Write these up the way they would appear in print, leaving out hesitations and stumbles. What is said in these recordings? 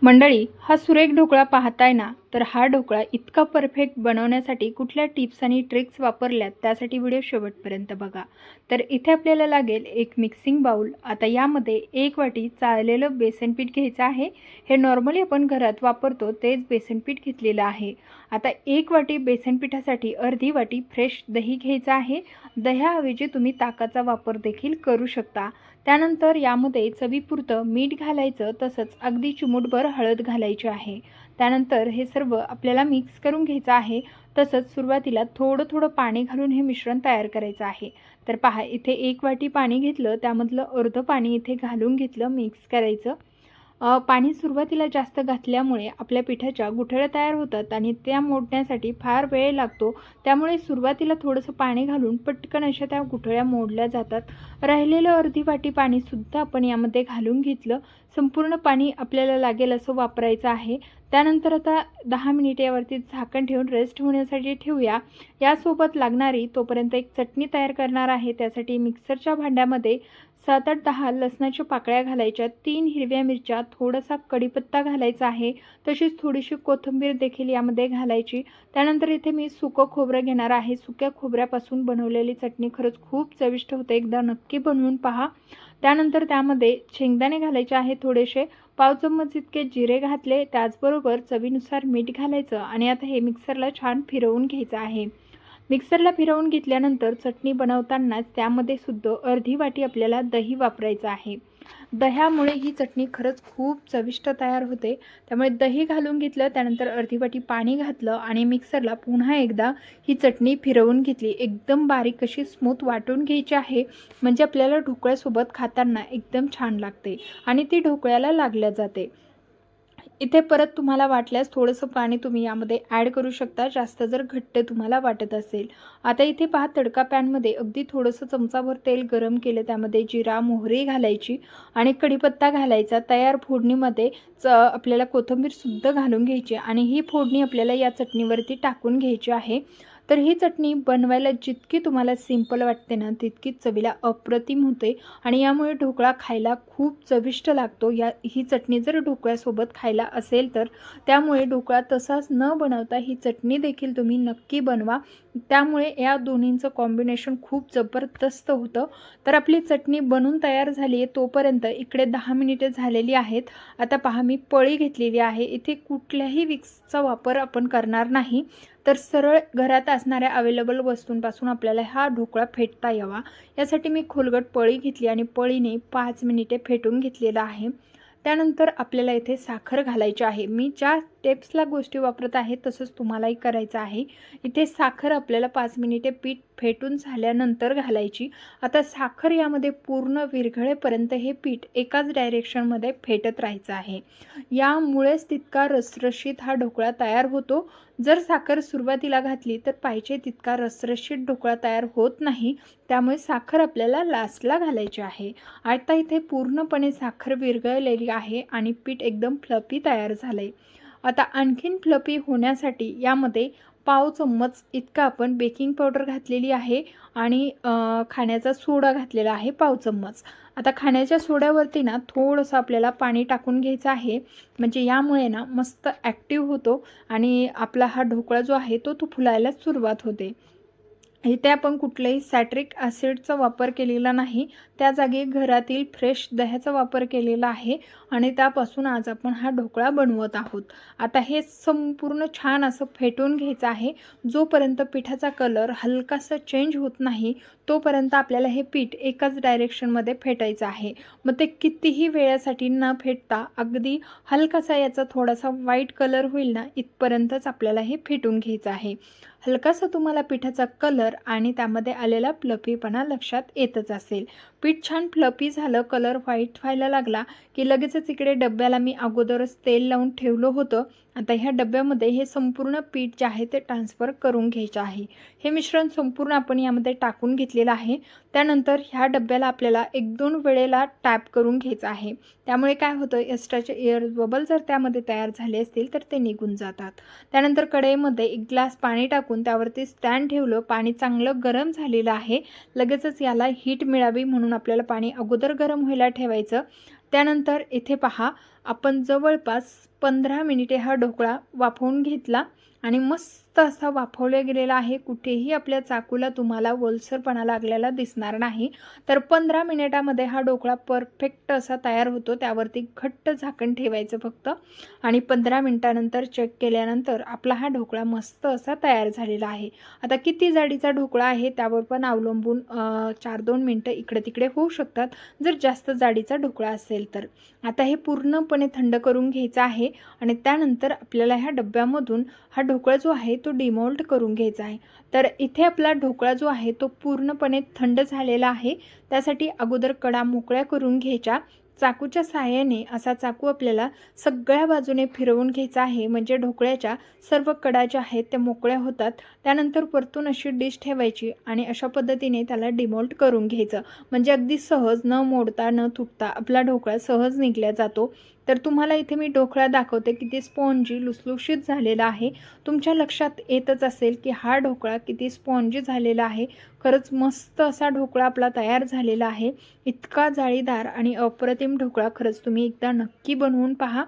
मंडळी, हा सुरेख ढोकळा पाहताय ना, तर हा ढोकळा इतका परफेक्ट बनवण्यासाठी कुठल्या टिप्स आणि ट्रिक्स वापरल्यात त्यासाठी व्हिडिओ शेवटपर्यंत बघा। तर इथे आपल्याला लागेल एक मिक्सिंग बाउल। आता यामध्ये 1 वाटी चाळलेलं बेसन पीठ घ्यायचं आहे। हे नॉर्मली आपण घरात वापरतो तेच बेसन पीठ घेतलेलं आहे। आता 1 वाटी बेसन पिठासाठी अर्धी वाटी फ्रेश दही घ्यायचं आहे। दह्याऐवजी तुम्ही ताकाचा वापर देखील करू शकता। त्यानंतर यामध्ये चवीपुरतं मीठ घालायचं, तसंच अगदी चिमूटभर हळद घालायची आहे। त्यानंतर हे सर्व आपल्याला मिक्स करून घ्यायचं आहे। तसंच सुरुवातीला थोडं थोडं पाणी घालून हे मिश्रण तयार करायचं आहे। तर पहा, इथे 1 वाटी पाणी घेतलं, त्यामधलं अर्धं पाणी इथे घालून घेतलं, मिक्स करायचं। पाणी सुरुवातीला जास्त घातल्यामुळे आपल्या पिठाच्या गुठळ्या तयार होतात आणि त्या मोडण्यासाठी फार वेळ लागतो। त्यामुळे सुरुवातीला थोडंसं पाणी घालून पटकन अशा त्या गुठळ्या मोडल्या जातात। राहिलेलं अर्धी वाटी पाणी सुद्धा आपण यामध्ये घालून घेतलं। संपूर्ण पाणी आपल्याला लागेल असं वापरायचं आहे। त्यानंतर आता 10 मिनिटे यावरती झाकण ठेवून रेस्ट होण्यासाठी ठेवूया। यासोबत लागणारी तोपर्यंत एक चटणी तयार करणार आहे। त्यासाठी मिक्सरच्या भांड्यामध्ये 7-8-10 लसणाच्या पाकळ्या घालायच्या, 3 हिरव्या मिरच्या, थोडासा कढीपत्ता घालायचा आहे, तशीच थोडीशी कोथिंबीर देखील यामध्ये घालायची। त्यानंतर इथे मी सुकं खोबरं घेणार आहे। सुक्या खोबऱ्यापासून बनवलेली चटणी खरंच खूप चविष्ट होते, एकदा नक्की बनवून पहा। त्यानंतर त्यामध्ये शेंगदाणे घालायचे आहे थोडेसे, पाव चम्मच इतके जिरे घातले, त्याचबरोबर चवीनुसार मीठ घालायचं आणि आता हे मिक्सरला छान फिरवून घ्यायचं आहे। मिक्सरला फिरवून घेतल्यानंतर चटणी बनवतानाच त्यामध्ये सुद्धा अर्धी वाटी आपल्याला दही वापरायचं आहे। दह्यामुळे ही चटणी खरंच खूप चविष्ट तयार होते। त्यामुळे दही घालून घेतलं, त्यानंतर अर्धी वाटी पाणी घातलं आणि मिक्सरला पुन्हा एकदा ही चटणी फिरवून घेतली। एकदम बारीक अशी स्मूथ वाटून घ्यायची आहे, म्हणजे आपल्याला ढोकळ्यासोबत खाताना एकदम छान लागते आणि ती ढोकळ्याला लागल्या जाते। इथे परत तुम्हाला वाटल्यास थोडंसं पाणी तुम्ही यामध्ये ॲड करू शकता, जास्त जर घट्ट तुम्हाला वाटत असेल। आता इथे पहा, तडका पॅनमध्ये अगदी थोडंसं चमचाभर तेल गरम केलं, त्यामध्ये जिरा मोहरी घालायची आणि कढीपत्ता घालायचा। तयार फोडणीमध्ये आपल्याला कोथिंबीरसुद्धा घालून घ्यायची आणि ही फोडणी आपल्याला या चटणीवरती टाकून घ्यायची आहे। तर ही चटणी बनवायला जितकी तुम्हाला सिंपल वाटते ना, तितकीच चवीला अप्रतिम होते आणि यामुळे ढोकळा खायला खूप चविष्ट लागतो। ही चटणी जर ढोकळ्यासोबत खायला असेल तर त्यामुळे ढोकळा तसाच न बनवता ही चटणी देखील तुम्ही नक्की बनवा। त्यामुळे या दोन्हींचं कॉम्बिनेशन खूप जबरदस्त होतं। तर आपली चटणी बनून तयार झाली आहे, तोपर्यंत इकडे 10 मिनिटे झालेली आहेत। आता पहा, मी पळी घेतलेली आहे। इथे कुठल्याही विक्सचा वापर आपण करणार नाही, तर सरळ घरात असणाऱ्या अवेलेबल वस्तूंपासून आपल्याला हा ढोकळा फेटता यावा, यासाठी मी खोलगट पळी घेतली आणि पळीने 5 मिनिटे फेटून घेतलेला आहे। त्यानंतर आपल्याला इथे साखर घालायची आहे। मी ज्या टिप्सला गोष्टी वापरत आहे तसंच तुम्हालाही करायचं आहे। इथे साखर आपल्याला 5 मिनिटे पीठ फेटून झाल्यानंतर घालायची। आता साखर यामध्ये पूर्ण विरघळेपर्यंत हे पीठ एकाच डायरेक्शनमध्ये फेटत राहायचं आहे। यामुळेच तितका रसरशीत हा ढोकळा तयार होतो। जर साखर सुरुवातीला घातली तर पाहिजे तितका रसरशीत ढोकळा तयार होत नाही, त्यामुळे साखर आपल्याला लास्टला घालायची आहे। आता इथे पूर्णपणे साखर विरघळलेली आहे आणि पीठ एकदम फ्लफी तयार झालंय। आता आणखीन फ्लफी होण्यासाठी यामध्ये पाव चम्मच इतका आपण बेकिंग पावडर घातलेली आहे आणि खाण्याचा सोडा घातलेला आहे पाव चम्मच। आता खाण्याच्या सोड्यावरती ना थोडंसं आपल्याला पाणी टाकून घ्यायचं आहे, म्हणजे यामुळे ना मस्त ॲक्टिव्ह होतो आणि आपला हा ढोकळा जो आहे तो फुलायला सुरुवात होते। इथे आपण कुठल्याही सॅट्रिक ॲसिडचा वापर केलेला नाही, त्या जागी घरातील फ्रेश दह्याचा वापर केलेला आहे आणि त्यापासून आज आपण हा ढोकळा बनवत आहोत। आता हे संपूर्ण छान असं फेटून घ्यायचं आहे। जोपर्यंत पिठाचा कलर हलकासा चेंज होत नाही तोपर्यंत आपल्याला हे पीठ एकाच डायरेक्शनमध्ये फेटायचं आहे। मग ते कितीही वेळासाठी न फेटता अगदी हलकासा याचा थोडासा व्हाईट कलर होईल ना, इथपर्यंतच आपल्याला हे फेटून घ्यायचं आहे। हलकासा तुम्हाला पिठाचा कलर आणि त्यामध्ये आलेला फ्लफीपणा लक्षात येतच असेल। पीठ छान फ्लफी झालं, कलर व्हाईट व्हायला लागला की लगेचच इकडे डब्याला मी अगोदरच तेल लावून ठेवलं होतं। आता ह्या डब्यामध्ये हे संपूर्ण पीठ जे आहे ते ट्रान्सफर करून घ्यायचं आहे। हे मिश्रण संपूर्ण आपण यामध्ये टाकून घेतलेलं आहे। त्यानंतर ह्या डब्याला आपल्याला 1-2 वेळेला टॅप करून घ्यायचं आहे। त्यामुळे काय होतं, एक्स्ट्राचे एअर बबल जर त्यामध्ये तयार झाले असतील तर ते निघून जातात। त्यानंतर कढईमध्ये 1 ग्लास पाणी टाकून त्यावरती स्टँड ठेवलं। पाणी चांगलं गरम झालेलं आहे। लगेचच याला हीट मिळावी म्हणून आपल्याला पाणी अगोदर गरम व्हायला ठेवायचं। त्यानंतर इथे पहा, आपण जवळपास 15 मिनिटे हा ढोकळा वाफवून घेतला आणि मस्त असा वाफवला गेलेला आहे. कुठेही आपल्या चाकूला तुम्हाला ओलसरपणा लागलेला दिसणार नाही. तर 15 मिनिटामध्ये हा ढोकळा परफेक्ट असा तयार होतो. त्यावरती घट्ट झाकण ठेवायचं फक्त आणि 15 मिनिटानंतर चेक केल्यानंतर आपला हा ढोकळा मस्त असा तयार झालेला आहे. आता किती जाडीचा ढोकळा आहे त्यावर पण अवलंबून 4-2 मिनिटं इकडे तिकडे होऊ शकतात जर जास्त जाडीचा ढोकळा असेल तर. आता हे पूर्णपणे थंड करून घ्यायचं आहे आणि त्यानंतर आपल्याला ह्या डब्यामधून हा ढोकळा जो आहे तो डिमोल्ड करून घ्यायचा आहे. तर इथे आपला ढोकळा जो आहे तो पूर्णपणे थंड झालेला आहे. त्यासाठी अगोदर कडा मोकळ्या करून घ्यायच्या. चाकूच्या सहाय्याने असा चाकू आपल्याला सगळ्या बाजूने फिरवून घ्यायचा आहे, म्हणजे ढोकळ्याच्या सर्व कडा ज्या आहेत त्या मोकळ्या होतात. त्यानंतर परतून अशी डिश ठेवायची आणि अशा पद्धतीने त्याला डिमोल्ड करून घ्यायचं, म्हणजे अगदी सहज न मोडता न तुटता आपला ढोकळा सहज निघला जातो. तर तुम्हाला इथे मी ढोकळा दाखवते किती स्पॉन्जी लुसलुशीत झालेला आहे. तुमच्या लक्षात येतच असेल की हा ढोकळा किती स्पॉन्जी झालेला आहे. खरंच मस्त असा ढोकळा आपला तयार झालेला आहे. इतका जाळीदार आणि अप्रतिम ढोकळा खरंच तुम्ही एकदा नक्की बनवून पहा.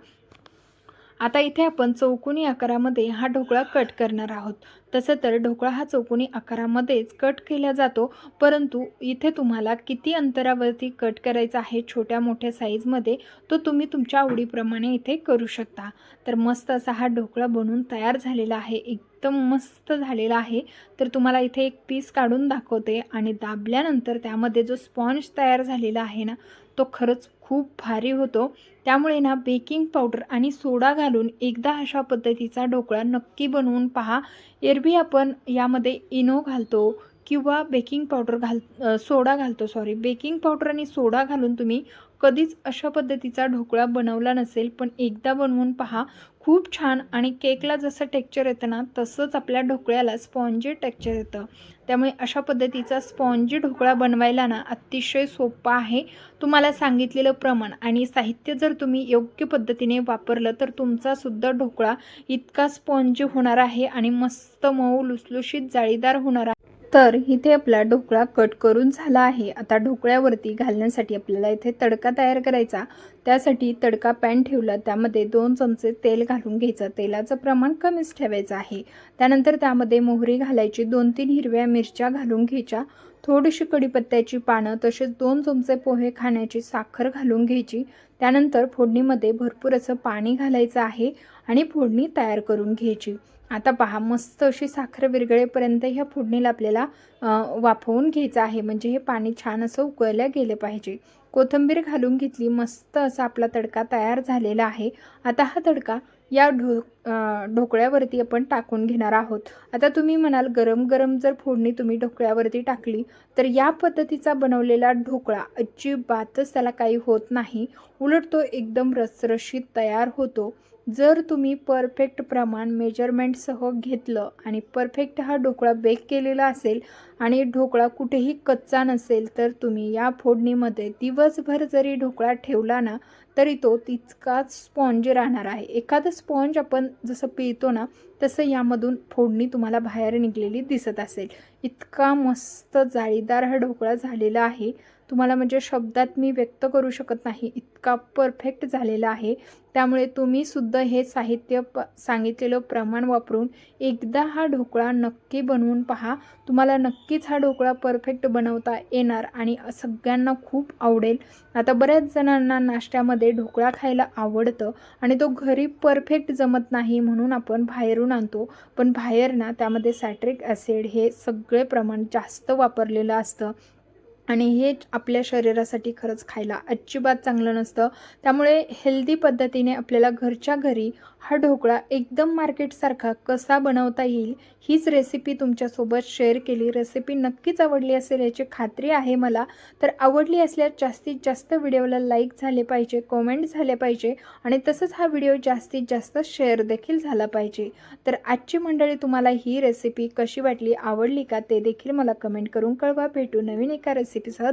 आता इथे आपण चौकोनी आकारामध्ये हा ढोकळा कट करणार आहोत. तसं तर ढोकळा हा चौकोनी आकारामध्येच कट केला जातो, परंतु इथे तुम्हाला किती अंतरावरती कट करायचा आहे छोट्या मोठ्या साईजमध्ये तो तुम्ही तुमच्या आवडीप्रमाणे इथे करू शकता. तर मस्त असा हा ढोकळा बनवून तयार झालेला आहे. एकदम मस्त झालेला आहे. तर तुम्हाला इथे एक पीस काढून दाखवते आणि दाबल्यानंतर त्यामध्ये जो स्पॉन्ज तयार झालेला आहे ना तो खरंच खूप भारी होतो. त्यामुळे ना बेकिंग पावडर आणि सोडा घालून एकदा अशा पद्धतीचा ढोकळा नक्की बनवून पहा. एरवी आपण यामध्ये इनो घालतो किंवा बेकिंग पावडर सोडा घालतो, बेकिंग पावडर आणि सोडा घालून तुम्ही कधीच अशा पद्धतीचा ढोकळा बनवला नसेल, पण एकदा बनवून पहा. खूप छान आणि केकला जसं टेक्स्चर येतं ना तसंच आपल्या ढोकळ्याला स्पॉन्जी टेक्स्चर येतं. त्यामुळे अशा पद्धतीचा स्पॉन्जी ढोकळा बनवायला ना अतिशय सोपा आहे. तुम्हाला सांगितलेलं प्रमाण आणि साहित्य जर तुम्ही योग्य पद्धतीने वापरलं तर तुमचा सुद्धा ढोकळा इतका स्पॉन्जी होणार आहे आणि मस्त मऊ लुसलुशीत जाळीदार होणार आहे. तर इथे आपला ढोकळा कट करून झाला आहे. आता ढोकळ्यावरती घालण्यासाठी आपल्याला इथे तडका तयार करायचा. त्यासाठी तडका पॅन ठेवला, त्यामध्ये 2 चमचे तेल घालून घ्यायचं. तेलाचं प्रमाण कमीच ठेवायचं आहे. त्यानंतर त्यामध्ये मोहरी घालायची, 2-3 हिरव्या मिरच्या घालून घ्यायच्या, थोडीशी कढीपत्त्याची पानं, तसेच 2 चमचे पोहे खाण्याची साखर घालून घ्यायची. त्यानंतर फोडणीमध्ये भरपूर असं पाणी घालायचं आहे आणि फोडणी तयार करून घ्यायची. आता पहा मस्त अशी साखर विरघळेपर्यंत ह्या फोडणीला आपल्याला वाफवून घ्यायचं आहे, म्हणजे हे पाणी छान असं उकळलं गेलं पाहिजे. कोथिंबीर घालून घेतली. मस्त असा आपला तडका तयार झालेला आहे. आता हा तडका या ढोकळ्यावरती आपण टाकून घेणार आहोत. आता तुम्ही म्हणाल गरम गरम जर फोडणी तुम्ही ढोकळ्यावरती टाकली तर या पद्धतीचा बनवलेला ढोकळा अजिबातच त्याला काही होत नाही, उलट तो एकदम रसरशीत तयार होतो. जर तुम्ही परफेक्ट प्रमाण मेजरमेंटसह घेतलं आणि परफेक्ट हा ढोकळा बेक केलेला असेल आणि ढोकळा कुठेही कच्चा नसेल तर तुम्ही या फोडणीमध्ये दिवसभर जरी ढोकळा ठेवला ना तरी तो तितकाच स्पॉन्जी राहणार आहे. एखादं स्पॉन्ज आपण जसं पिळतो ना तसं यामधून फोडणी तुम्हाला बाहेर निघलेली दिसत असेल. इतका मस्त जाळीदार हा ढोकळा झालेला आहे, तुम्हाला म्हणजे शब्दात मी व्यक्त करू शकत नाही, इतका परफेक्ट झालेला आहे. त्यामुळे तुम्ही सुद्धा हे साहित्य सांगितलेलं प्रमाण वापरून एकदा हा ढोकळा नक्की बनवून पहा. तुम्हाला नक्कीच हा ढोकळा परफेक्ट बनवता येणार आणि सगळ्यांना खूप आवडेल. आता बऱ्याच जणांना नाश्त्यामध्ये ढोकळा खायला आवडतं आणि तो घरी परफेक्ट जमत नाही म्हणून आपण बाहेरून आणतो, पण बाहेर ना त्यामध्ये सॅट्रिक ॲसिड हे सगळे प्रमाण जास्त वापरलेलं असतं आणि हे आपल्या शरीरासाठी खरंच खायला अजिबात चांगलं नसतं. त्यामुळे हेल्दी पद्धतीने आपल्याला घरच्या घरी हा ढोकळा एकदम मार्केटसारखा कसा बनवता येईल हीच रेसिपी तुमच्यासोबत शेअर केली. रेसिपी नक्कीच आवडली असेल याची खात्री आहे मला. तर आवडली असल्यास जास्तीत जास्त व्हिडिओला लाईक झाले पाहिजे, कमेंट झाले पाहिजे आणि तसंच हा व्हिडिओ जास्तीत जास्त शेअर देखील झाला पाहिजे. तर आजची मंडळी तुम्हाला ही रेसिपी कशी वाटली, आवडली का ते देखील मला कमेंट करून कळवा. भेटू नवीन एका रेसिपीसह.